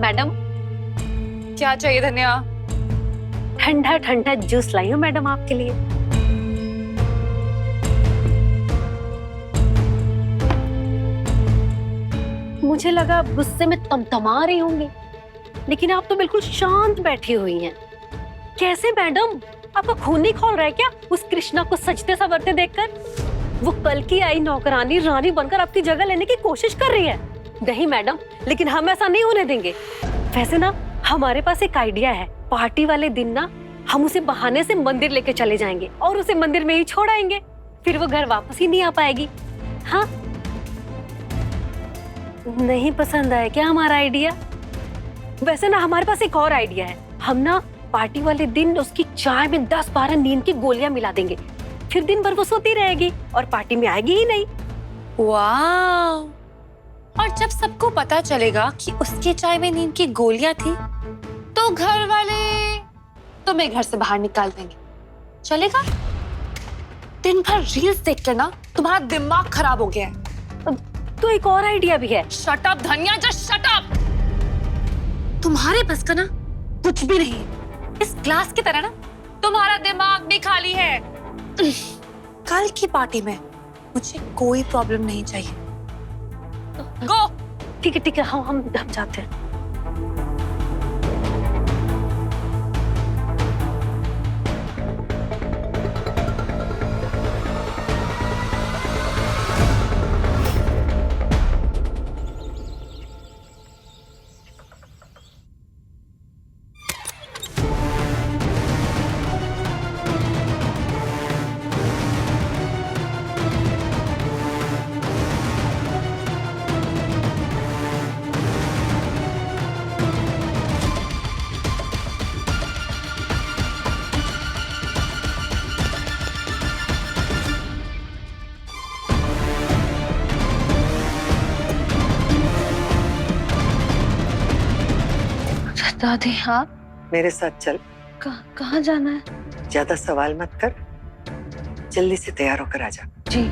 Madam. क्या चाहिए धन्या? ठंडा ठंडा जूस लाई हूँ मैडम आपके लिए। मुझे लगा गुस्से में तमतमा रही होंगी, लेकिन आप तो बिल्कुल शांत बैठी हुई हैं। कैसे मैडम, आपका खून नहीं खौल रहा है क्या उस कृष्णा को सजते संवरते देखकर? वो कल की आई नौकरानी रानी बनकर आपकी जगह लेने की कोशिश कर रही है। नहीं मैडम, लेकिन हम ऐसा नहीं होने देंगे। वैसे ना हमारे पास एक आइडिया है। पार्टी वाले दिन ना हम उसे बहाने से मंदिर लेके चले जाएंगे और उसे मंदिर में ही छोड़ आएंगे। फिर वो घर वापस ही नहीं आ पाएगी। हाँ, नहीं पसंद आया क्या हमारा आइडिया? वैसे ना हमारे पास एक और आइडिया है। हम ना पार्टी वाले दिन उसकी चाय में 10-12 नींद की गोलियां मिला देंगे। फिर दिन भर वो सोती रहेगी और पार्टी में आएगी ही नहीं। वाह! और जब सबको पता चलेगा कि उसके चाय में नींद की गोलियां थी, तो घर वाले तुम्हें घर से बाहर निकाल देंगे। चलेगा? दिन भर रील्स देख कर ना तुम्हारा दिमाग खराब हो गया है। तो एक और आइडिया भी है। शट अप धनिया, जस्ट शट अप। तुम्हारे बस का ना कुछ भी नहीं। इस ग्लास की तरह ना तुम्हारा दिमाग भी खाली है। कल की पार्टी में मुझे कोई प्रॉब्लम नहीं चाहिए। गो। ठीक है, हम जाते हैं। दादी, हाँ? मेरे साथ चल। कहाँ जाना है? ज्यादा सवाल मत कर, जल्दी से तैयार होकर आ जा। जी।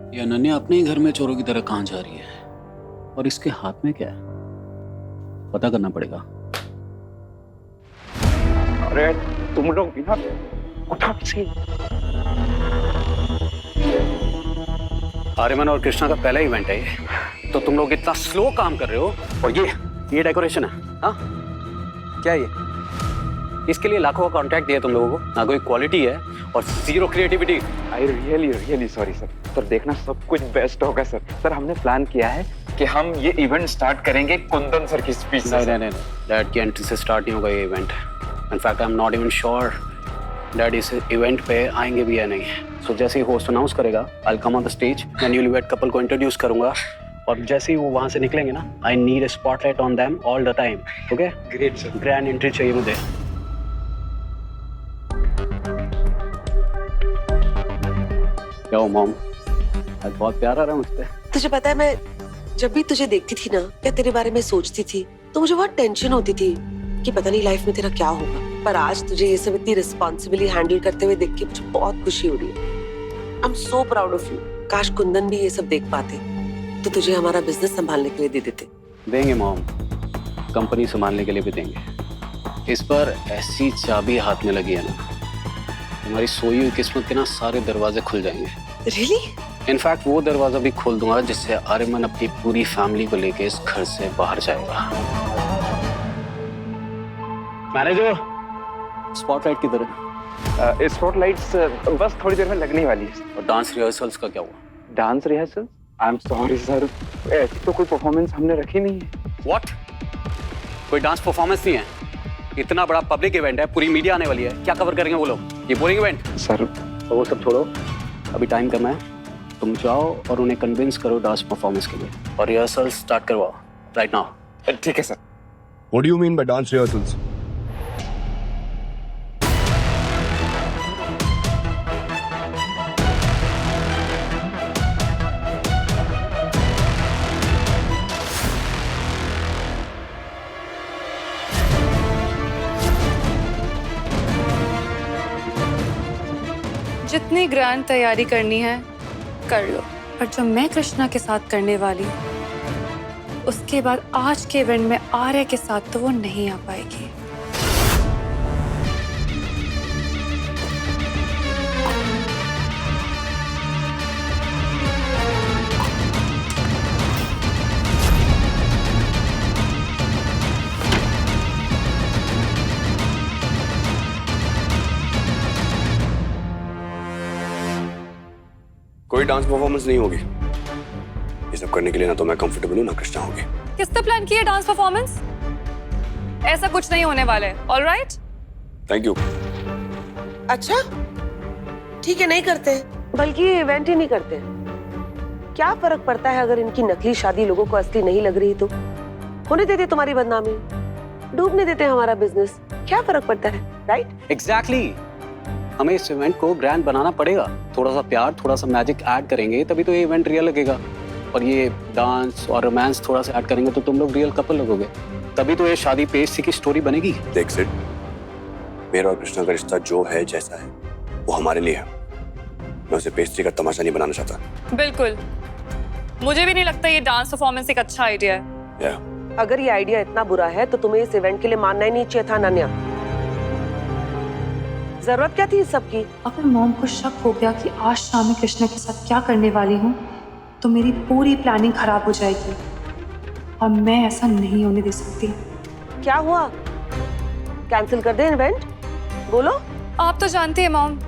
ये अनन्या अपने ही घर में चोरों की तरह कहाँ जा रही है, और इसके हाथ में क्या है? पता करना पड़ेगा। अरे तुम लोग बिना उठा किसी। आर्यमन और कृष्णा का पहला इवेंट है ये, तो तुम लोग इतना स्लो काम कर रहे हो। और ये डेकोरेशन है, हाँ? क्या ये? इसके लिए लाखों का कॉन्ट्रैक्ट दिया तुम लोगों को, ना कोई क्वालिटी है और zero creativity. I really sorry sir. Sir देखना सब कुछ बेस्ट होगा सर। सर हमने प्लान किया है कि हम ये इवेंट स्टार्ट करेंगे कुंदन सर की स्पीच से। नहीं, डैड की एंट्री से स्टार्ट नहीं होगा ये event. In fact I am not even sure dad इस इवेंट पे आएंगे भी या नहीं। सो जैसे ही होस्ट अनाउंस करेगा, I will come on the stage, मैं न्यूलीवैड कपल को इंट्रोड्यूस करूंगा, और जैसे ही वो वहां से निकलेंगे ना, I need a spotlight on them all the time. Okay? Great sir. Grand entry चाहिए मुझे। क्या हो मॉम, आज बहुत प्यार आ रहा है मुझ पे। तुझे पता है, मैं जब भी तुझे देखती थी ना, या तेरे बारे में सोचती थी, तो मुझे बहुत टेंशन होती थी कि पता नहीं लाइफ में तेरा क्या होगा। पर आज तुझे ये सब इतनी रिस्पॉन्सिबली हैंडल करते हुए देख के मुझे बहुत खुशी हो रही है। I am so proud of you. काश कुंदन भी ये सब देख पाते तो तुझे हमारा बिजनेस संभालने के लिए दे देते। देंगे मॉम, कंपनी संभालने के लिए भी देंगे। इस बार ऐसी चाबी हाथ में लगी है ना, हमारी सोई हुई किस्मत के ना सारे दरवाजे खुल जाएंगे। रियली? इनफैक्ट वो दरवाजा भी खोल दूंगा जिससे आर्यमन अपनी पूरी फैमिली को लेके इस घर से बाहर जाएगा। मैनेजर, स्पॉटलाइट किधर है? स्पॉटलाइट्स बस थोड़ी देर में लगने वाली है। और डांस रिहर्सल्स का क्या हुआ? Dance rehearsal? I am sorry sir, ऐसी तो कोई परफॉर्मेंस हमने रखी नहीं है। व्हाट? कोई डांस परफॉर्मेंस नहीं है? इतना बड़ा पब्लिक इवेंट है, पूरी मीडिया आने वाली है, क्या कवर करेंगे वो लोग? ये बोरिंग इवेंट सर। तो वो सब छोड़ो, अभी टाइम करना है। तुम जाओ और उन्हें कन्विंस करो डांस परफॉर्मेंस के लिए, और रिहर्सल स्टार्ट करवाओ राइट नाउ। ठीक है sir. What do you mean by dance rehearsals? जितनी ग्रैंड तैयारी करनी है कर लो, पर जो मैं कृष्णा के साथ करने वाली हूँ उसके बाद आज के इवेंट में आर्य के साथ तो वो नहीं आ पाएगी। कोई डांस परफॉर्मेंस नहीं होगी। ये सब करने के लिए ना तो मैं कंफर्टेबल हूँ ना कृष्णा होगी। किसने प्लान किया डांस परफॉर्मेंस? ऐसा कुछ नहीं होने वाला है। ऑलराइट? Thank you. अच्छा ठीक है, नहीं करते, बल्कि ये इवेंट ही नहीं करते। क्या फर्क पड़ता है अगर इनकी नकली शादी लोगों को असली नहीं लग रही तो? होने देते तुम्हारी बदनामी, डूबने देते हमारा बिजनेस, क्या फर्क पड़ता है, राइट? एग्जैक्टली हमें इस इवेंट को ग्रैंड बनाना पड़ेगा। थोड़ा सा प्यार, थोड़ा सा मैजिक ऐड करेंगे तभी तो ये इवेंट रियल लगेगा। और ये डांस और रोमांस थोड़ा सा ऐड करेंगे तो तुम लोग रियल कपल लगोगे, तभी तो ये शादी पेस्ट्री की स्टोरी बनेगी। देख सिड, मेरा और कृष्णा का रिश्ता जो है जैसा है वो हमारे लिए है। मैं उसे पेस्ट्री का तमाशा नहीं बनाना चाहता। बिल्कुल, मुझे भी नहीं लगता ये डांस परफॉर्मेंस एक अच्छा आइडिया है। अगर ये आइडिया इतना बुरा है तो तुम्हें इस इवेंट के लिए मानना ही नहीं चाहिए था अनन्या। जरूरत क्या थी इस सब की? अगर मॉम को शक हो गया कि आज शाम में कृष्णा के साथ क्या करने वाली हूँ तो मेरी पूरी प्लानिंग खराब हो जाएगी और मैं ऐसा नहीं होने दे सकती। क्या हुआ, कैंसिल कर दे इवेंट? बोलो। आप तो जानती है मॉम,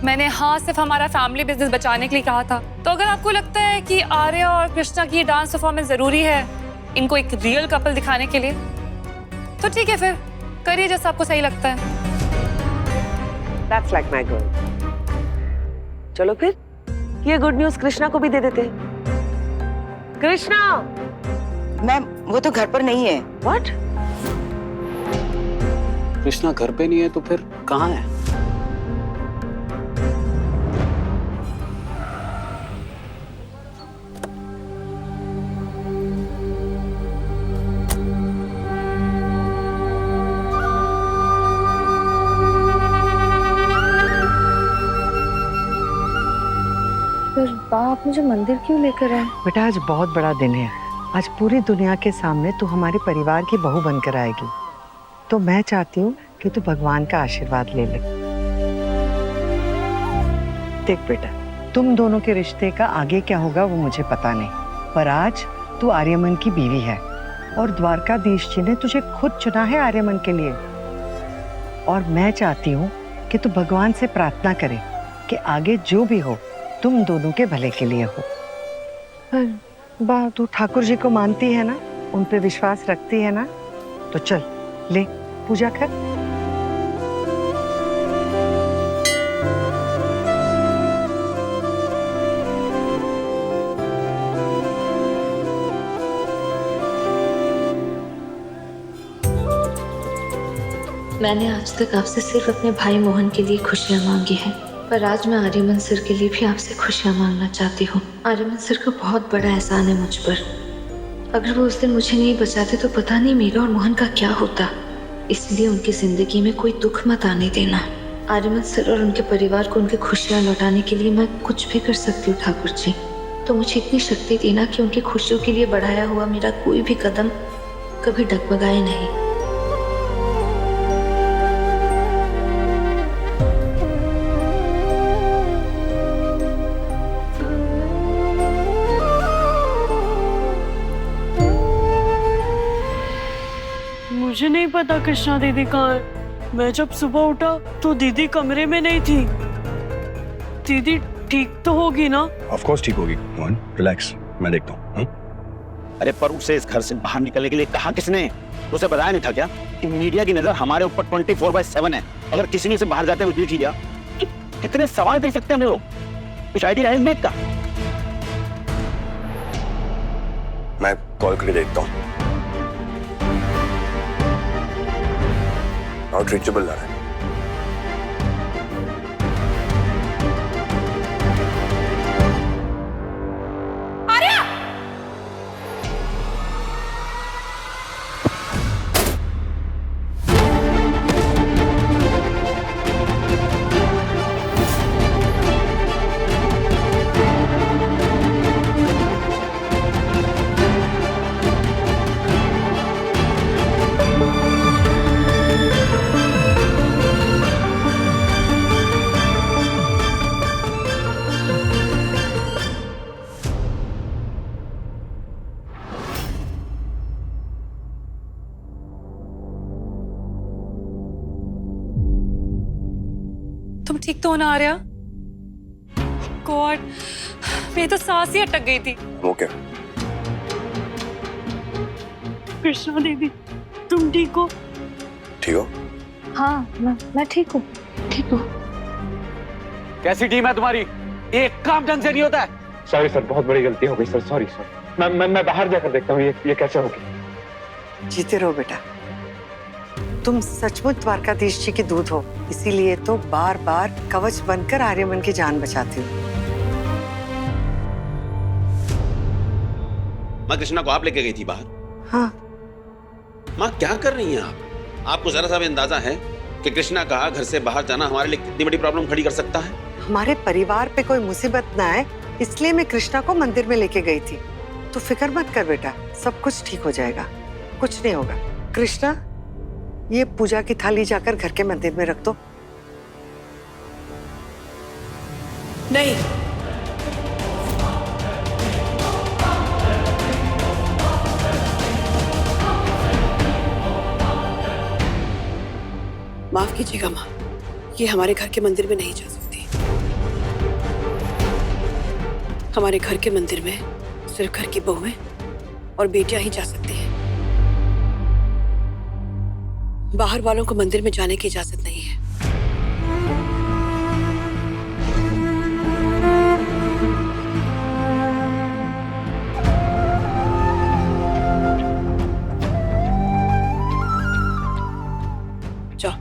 मैंने हाँ सिर्फ हमारा फैमिली बिजनेस बचाने के लिए कहा था। तो अगर आपको लगता है कि आर्य और कृष्णा की डांस परफॉर्मेंस जरूरी है इनको एक रियल कपल दिखाने के लिए, तो ठीक है, फिर करिए जैसा आपको सही लगता है। That's like my girl. चलो फिर ये गुड न्यूज कृष्णा को भी दे देते। कृष्णा! मैम वो तो घर पर नहीं है। What? कृष्णा घर पे नहीं है तो फिर कहाँ है? फिर बाप मुझे मंदिर क्यों लेकर आए? बेटा आज बहुत बड़ा दिन है। आज पूरी दुनिया के सामने तू हमारे परिवार की बहू बनकर आएगी, तो मैं चाहती हूँ कि तू भगवान का आशीर्वाद ले ले। देख बेटा, तुम दोनों के रिश्ते का आगे क्या होगा वो मुझे पता नहीं, पर आज तू आर्यमन की बीवी है और द्वारकाधीश जी ने तुझे खुद चुना है आर्यमन के लिए। और मैं चाहती हूँ कि तू भगवान से प्रार्थना करे कि आगे जो भी हो तुम दोनों के भले के लिए हो। बा तू ठाकुर जी को मानती है ना, उन पे विश्वास रखती है ना, तो चल ले पूजा कर। मैंने आज तक आपसे सिर्फ अपने भाई मोहन के लिए खुशियाँ मांगी हैं, पर आज मैं आर्यमन सर के लिए भी आपसे खुशियाँ मांगना चाहती हूँ। आर्यमन सर का बहुत बड़ा एहसान है मुझ पर। अगर वो उस दिन मुझे नहीं बचाते तो पता नहीं मेरा और मोहन का क्या होता। इसलिए उनकी जिंदगी में कोई दुख मत आने देना। आर्यमन सर और उनके परिवार को उनकी खुशियाँ लौटाने के लिए मैं कुछ भी कर सकती हूँ ठाकुर जी। तो मुझे इतनी शक्ति देना कि उनकी खुशियों के लिए बढ़ाया हुआ मेरा कोई भी कदम कभी डगमगाए नहीं। मुझे नहीं पता कृष्णा दीदी कहाँ है। मैं जब सुबह उठा तो दीदी कमरे में नहीं थी। दीदी ठीक तो होगी ना? ऑफ कोर्स ठीक होगी मोहन, रिलैक्स, मैं देखता हूँ। अरे पर उसे इस घर से बाहर निकलने के लिए कहा किसने? उसे बताया नहीं था क्या कि मीडिया की नजर हमारे ऊपर 24/7 है। अगर किसी ने से बाहर जाते हुए किया, कितने सवाल कर सकते हैं हम लोग? कुछ आइडिया है इसमें का? मैं कॉल करके देखता हूँ। नॉट रीचेबल लग रहा है। ठीक तो होना आ रहा? गॉड, मेरी तो सांस ही अटक गई थी। वो क्या? कृष्णा दीदी, तुम ठीक हो? ठीक हो? हाँ, मैं ठीक हूँ, ठीक हूँ। कैसी टीम है तुम्हारी? एक काम ढंग से नहीं होता है। सॉरी सर, बहुत बड़ी गलती हो गई सर, सॉरी सर। मैं बाहर जाकर देखता हूँ ये कैसे होगी। जीते रहो बेटा। तुम सचमुच द्वारकाधीश जी की दूध हो, इसीलिए तो बार बार कवच बनकर आर्यमन की जान बचाती हो। माँ, कृष्णा को आप लेके गई थी बाहर? हाँ। माँ, क्या कर रही हैं आप? आपको जरा सा भी अंदाजा है कि कृष्णा का घर से बाहर जाना हमारे लिए कितनी बड़ी प्रॉब्लम खड़ी कर सकता है? हमारे परिवार पे कोई मुसीबत ना आए, इसलिए मैं कृष्णा को मंदिर में लेके गई थी। तो फिक्र मत कर बेटा, सब कुछ ठीक हो जाएगा, कुछ नहीं होगा। कृष्णा, ये पूजा की थाली जाकर घर के मंदिर में रख दो। नहीं, माफ कीजिएगा माँ, ये हमारे घर के मंदिर में नहीं जा सकती। हमारे घर के मंदिर में सिर्फ घर की बहुएं और बेटियां ही जा सकती हैं। बाहर वालों को मंदिर में जाने की इजाजत नहीं है। जाओ,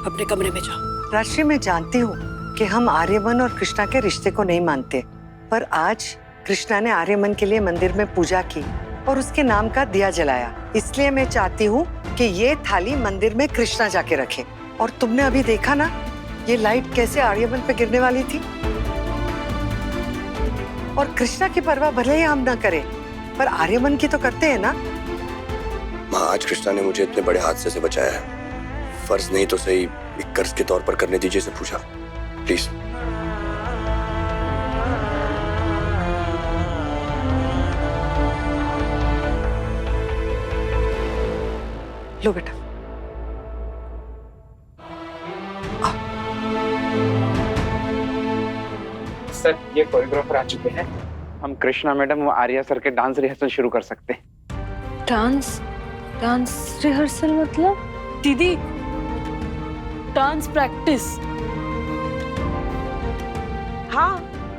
अपने कमरे में जाओ। राशि, मैं जानती हूँ कि हम आर्यमन और कृष्णा के रिश्ते को नहीं मानते, पर आज कृष्णा ने आर्यमन के लिए मंदिर में पूजा की और उसके नाम का दिया जलाया, इसलिए मैं चाहती हूँ कि ये थाली मंदिर में कृष्णा जाके रखे। और तुमने अभी देखा ना, ये लाइट कैसे आर्यमन पे गिरने वाली थी। और कृष्णा की परवाह भले ही हम न करें, पर आर्यमन की तो करते हैं ना। माँ, आज कृष्णा ने मुझे इतने बड़े हादसे से बचाया है, फर्ज नहीं तो सही एक कर्ज के तौर पर करने दीजिए से पूछा, प्लीज। लो बेटा। सर, ये कोरियोग्राफर आ चुके हैं। हम कृष्णा मैडम और आर्या सर के डांस रिहर्सल शुरू कर सकते हैं। डांस रिहर्सल मतलब? दीदी, डांस प्रैक्टिस। हाँ,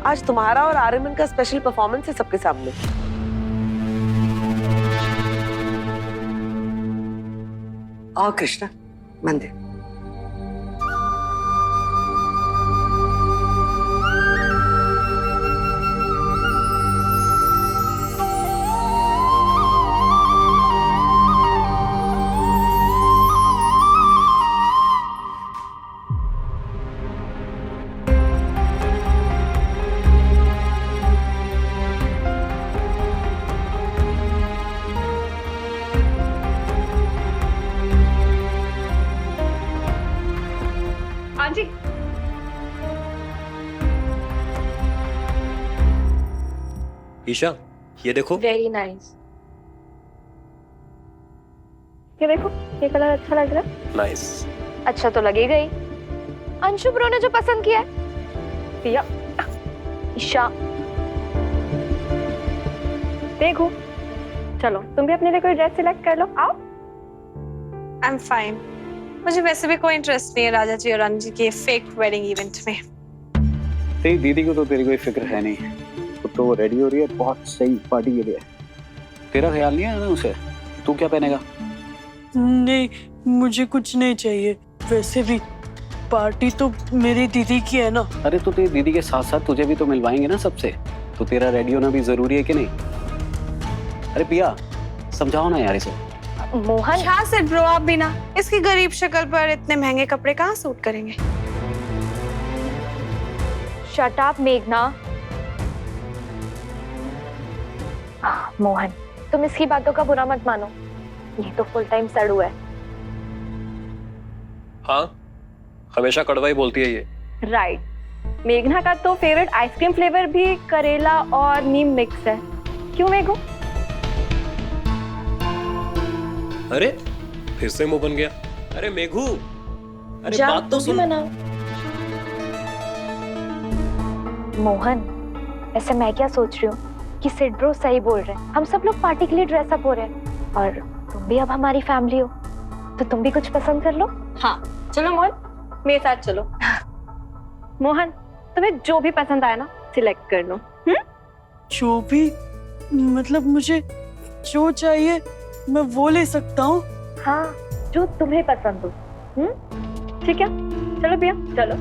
आज तुम्हारा और आर्यमन का स्पेशल परफॉर्मेंस है सबके सामने। आओ कृष्णा, मंदिर। ईशा, ये देखो। Very nice. ये देखो, ये कलर अच्छा लग रहा है। नाइस। अच्छा तो लगेगा ही। अंशु ब्रो ने जो पसंद किया है, पिया, ईशा, देखो। चलो, तुम भी अपने लिए कोई ड्रेस सिलेक्ट कर लो। आओ। I am fine. मुझे वैसे भी कोई इंटरेस्ट नहीं है राजा जी और रानी जी के फेक वेडिंग इवेंट में। तेरी दीदी को तो तेरी कोई फिक्र है नहीं, तो वो रेडी हो रही है बहुत सही पार्टी के लिए। तेरा ख्याल नहीं है ना उसे? तू क्या पहनेगा? नहीं, मुझे कुछ नहीं चाहिए। वैसे भी पार्टी तो मेरी दीदी की है ना। अरे तो तेरी दीदी के साथ साथ तुझे भी तो मिलवाएंगे ना सबसे, तो तेरा रेडी होना भी जरूरी है कि नहीं? अरे पिया, समझाओ ना यार इसे। मोहन, क्या सर ब्रो, आप भी ना, इसकी गरीब शक्ल पर इतने महंगे कपड़े कहाँ सूट करेंगे? शट अप मेघना। मोहन, तुम इसकी बातों का बुरा मत मानो, ये तो फुल टाइम सड़ू है। हाँ, हमेशा कड़वा ही बोलती है ये। राइट। मेघना का तो फेवरेट आइसक्रीम फ्लेवर भी करेला और नीम मिक्स है। क्यों मेघू? अरे फिर से मुंह बन गया। अरे मेघू, अरे जाओ, बात तो तुम भी सुन। मनाओ। मोहन, ऐसे मैं क्या सोच रही हूँ कि सिड ब्रो सही बोल रहे हैं। हम सब लोग पार्टी के लिए ड्रेसअप हो रहे हैं और तुम भी अब हमारी फैमिली हो, तो तुम भी कुछ पसंद कर लो। हाँ चलो मोहन, मेरे साथ चलो। मोहन, तुम्हें जो भी पसंद आए ना सिलेक्ट कर लो। जो भी, मतलब मुझे जो चाहिए मैं वो ले सकता हूँ। हाँ, जो तुम्हें पसंद हो। ठीक है, चलो भैया चलो।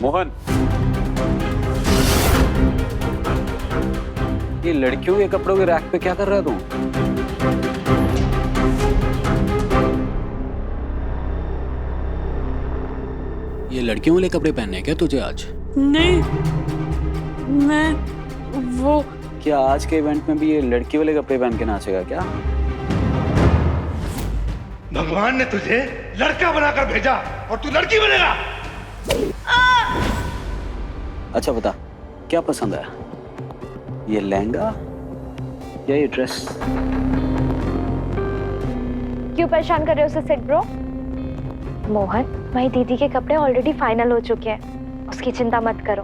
मोहन, ये लड़कियों के कपड़ों के रैक पे क्या कर रहा है तू? ये लड़कियों वाले कपड़े पहनने हैं क्या तुझे आज? नहीं, मैं वो क्या आज के इवेंट में भी ये लड़की वाले कपड़े पहन के नाचेगा क्या? भगवान ने तुझे लड़का बनाकर भेजा और तू लड़की बनेगा। अच्छा बता, क्या पसंद आया? ये लहंगा या ये ड्रेस? क्यों परेशान कर रहे हो उसे सिड ब्रो? मोहन, मेरी दीदी के कपड़े ऑलरेडी फाइनल हो चुके हैं, उसकी चिंता मत करो।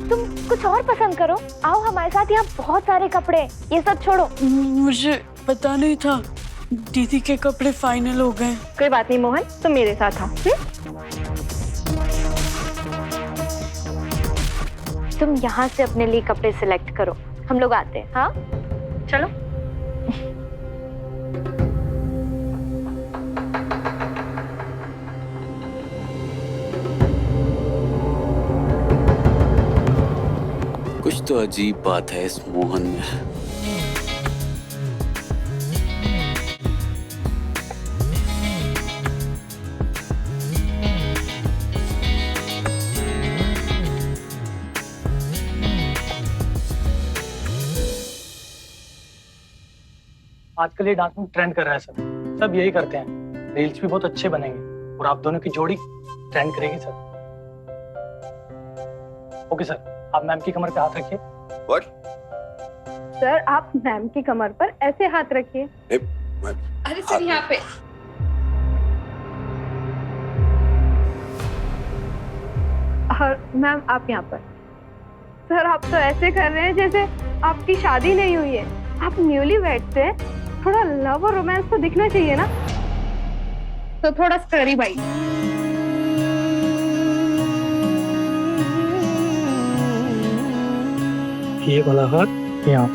तुम कुछ और पसंद करो, आओ हमारे साथ, यहाँ बहुत सारे कपड़े हैं, ये सब छोड़ो। मुझे पता नहीं था दीदी के कपड़े फाइनल हो गए। कोई बात नहीं मोहन, तुम मेरे साथ आओ। तुम यहाँ से अपने लिए कपड़े सिलेक्ट करो, हम लोग आते हैं। हाँ चलो। कुछ तो अजीब बात है इस मोहन में। आजकल ये डांस में ट्रेंड कर रहा है सर, सब यही करते हैं। रील्स भी बहुत अच्छे बनेंगे और आप दोनों की जोड़ी ट्रेंड करेगी सर। ओके सर, आप मैम की कमर पे हाथ रखिए। What? सर आप मैम की कमर पर ऐसे हाथ रखिए। अरे सर यहाँ पे और मैम आप यहाँ पर। सर आप तो ऐसे कर रहे हैं जैसे आपकी शादी नहीं हुई है, आप न्यूली वेड से। थोड़ा लव और रोमांस तो दिखना चाहिए ना, तो थोड़ा स्टरी भाई। ये वाला हाथ यहाँ।